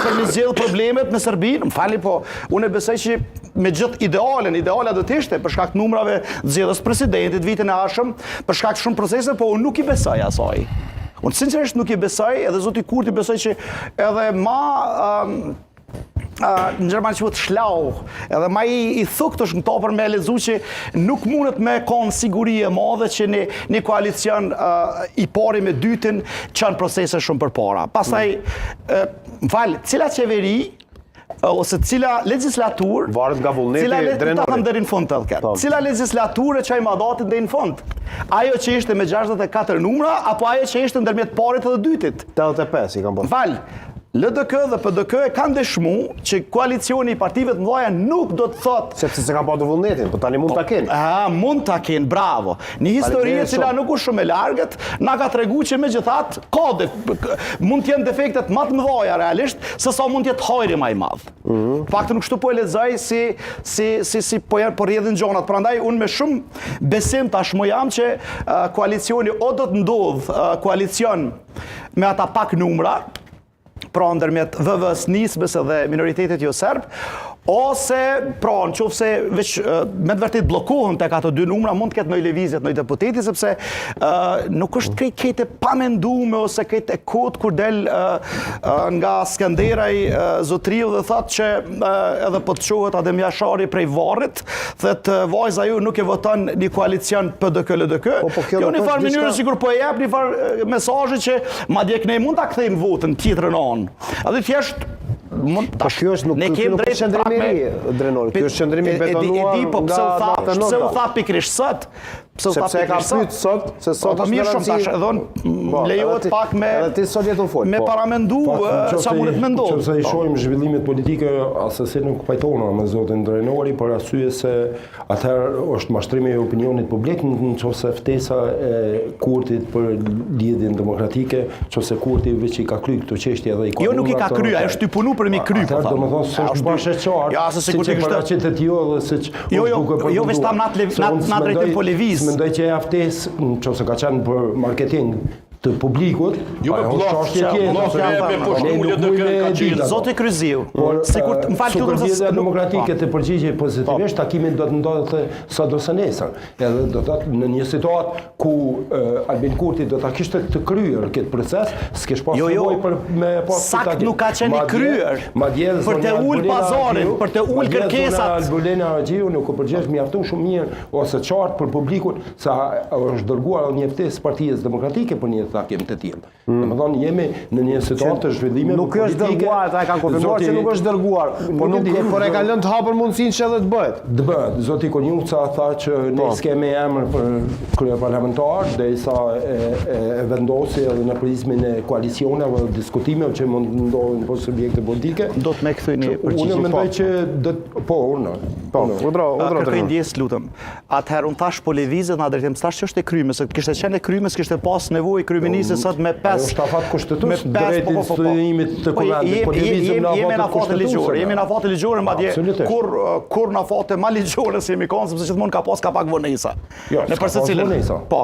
për me zgjedh problemet me Serbinë, më falni po, unë besoj që me gjithë ideala do të ishte për shkak të numrave zgjedhjes presidentit vitin e ardhshëm, për shkak të shumë procese, po unë nuk i besoj asaj. Unë sinqerisht nuk i besoj, edhe zoti Kurti besoj që edhe në Gjermani quhet shlau, edhe ma i thukt është në to për me lezu që nuk mundet me konë siguri e madhe që një koalicion i pari me dytin qanë procese shumë për para. Pastaj, më falë, cila qeveri ose cila legislatur, cila legislatur e qaj mandatin dhe në fund? Ajo që ishte me 64 numra, apo ajo që ishte ndërmjet parit dhe dytit? 85 i kam bërë. Falë, LDK dhe PDK e kanë dëshmu që koalicioni i partive të mëdha nuk do të thotë... Sepse se ka patur vullnetin, po tani mund ta kenë. Mund ta kenë, bravo. Një histori e cila nuk është shumë e largët, na ka tregu që megjithatë mund të jenë defektet më të mëdha realisht, se sa mund të jetë hajri më i madh. Faktën kështu po e lexoj si po rrjedhin gjonat. Prandaj unë me shumë besim tashmë jam që koalicioni o do të ndodh koalicion me ata pak numra, pra ndërmjet VV-s, nisbës dhe minoritetit jo serb, ose pra në qoftë se veç me të vërtet blokohen tek ato dy numra, mund të ketë në lëvizjet në deputeti, sepse nuk është krejt e pamendume ose krejt e kot kur del nga Skanderaj Zotriu dhe thotë që edhe po të qohet Adem Jashari prej Varrit, thotë vajza ju nuk e voton një koalicion PDK-LDK. Kjo në farë mënyrë sikur po e jep një farë mesazhi që madje ne mund ta kthejmë votën tjetrën anë. Atë thjesht Po kjo është nuk është qëndrimiri, Drenori, kjo është qëndrimi betonuar pse u tha pikrisht sot? Sepse e ka pyet sot, se sot është mirë shumë tash, edhe lejohet pak me paramendu çfarë mundet me ndodh. Nëse i shohim zhvillimet politike, asesi nuk pajtona me zotin Drenori për arsye se atëherë është mashtrimi i opinionit publik nëse ftesa e Kurtit për lidhjen demokratike, nëse Kurti veç i ka kryer këto çështje edhe i ka. Jo nuk i ka kryer, ai është i punu për mi kry. Domethënë s'është bashkë qartë. Ja, se sigurisht është të tillë siç jo veç tam na drejtim po lëviz. Mendoj që e ftesë, nëse ka qenë për marketing të publikut, Zoti Kryziu, sikur më fal këtu se demokratike të përgjigje pozitivisht, takimi do të ndodhte sot ose nesër. Edhe do të thotë në një situatë ku Albin Kurti do ta kishte të kryer këtë proces, s'kesh pas nevojë për me pas sakt nuk ka qenë i kryer. Për të ul pazarin, për të ul kërkesat. Albulena Agjiu nuk u përgjigj mjafton shumë mirë ose qartë për publikun sa është dërguar një ftesë Partisë Demokratike për një takim të tillë. Domethënë jemi në një situatë të zhvillimit nuk është dërguar, ata e kanë konfirmuar që nuk është dërguar, por e kanë lënë të hapur mundësinë që edhe të bëhet. Të bëhet. Zoti Konjuca tha që ne s'kemë emër për kryeparlamentar, derisa e vendosi edhe në prizmin e koalicioneve dhe diskutimeve që mund të ndodhin për subjekte politike. Do të më ktheni përgjigje. Unë mendoj që kërkoj ndjes lutem. Atëherë unë thash po lëvizet na drejtim thash që është e kryme, se kishte qenë e kryme, kishte pas nevojë kryeministri sot me 5 shtafat kushtetues drejt studimit të kuvendit, po lëvizëm në afat ligjore. Jemi në afat ligjore, madje kur në afat ma ligjore si jemi kanë, sepse gjithmonë ka pak vonesa. Në përsecilën. Po.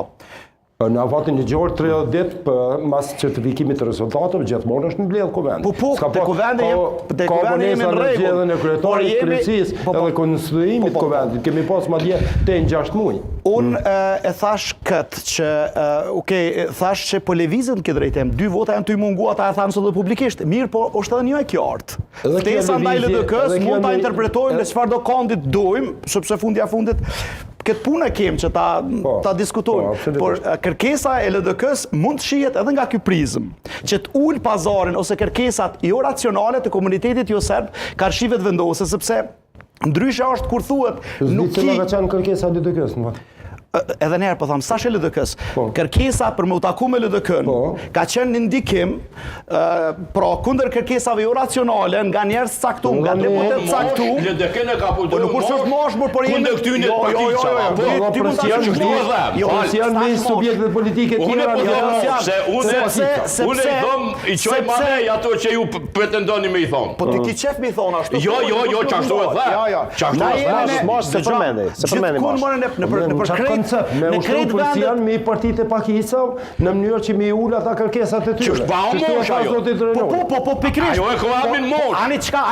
Në avatin ligjor 30 ditë mas certifikimit të rezultateve gjithmonë është mbledh kuvendi. Po, te kuvendi jemi në rregull. Në kryetarit të kryecisë edhe konstituimit të kuvendit kemi pas madje te 6 muaj. Unë e thash këtë që, thash që po lëvizet në këtë drejtim, 2 vota janë të i mungu, ata e thanë sot dhe publikisht, mirë po është edhe një e qartë. Ftesa ndaj LDK-s mund ta interpretojmë në çfarë do kandit dojmë, sepse fundit këtë punë e kemë që ta diskutojmë, por kërkesa e LDK-s mund të shihet edhe nga ky prizëm, që të ul pazarin ose kërkesat jo racionale të komunitetit jo serb ka arshive të vendose, sepse ndryshe është kur thuhet nuk ka qenë kërkesa e LDK-s, edhe njerë po thamë, sash e LDK-s, kërkesa për me u taku me LDK-n, ka qenë një ndikim, pra kundër kërkesave jo racionale, nga njerës caktum, nga deputet caktum, LDK-n e ka po nuk është moshmur, por jemi... Si janë me subjektet politike tjera... Unë i thëmë, i qoj madej ato që ju pretendoni me i thonë. Po ti ki qef me i thonë ashtu. Jo, qashtu e dhe. Se përmendej. koncept, me ushtru polician, me i partitë e pakisë, në mënyrë që me i ullë ata kërkesat e tyre. Që është pa o mosh ajo. Po, pikrisht. Ajo e ka amin mosh. Ani çka,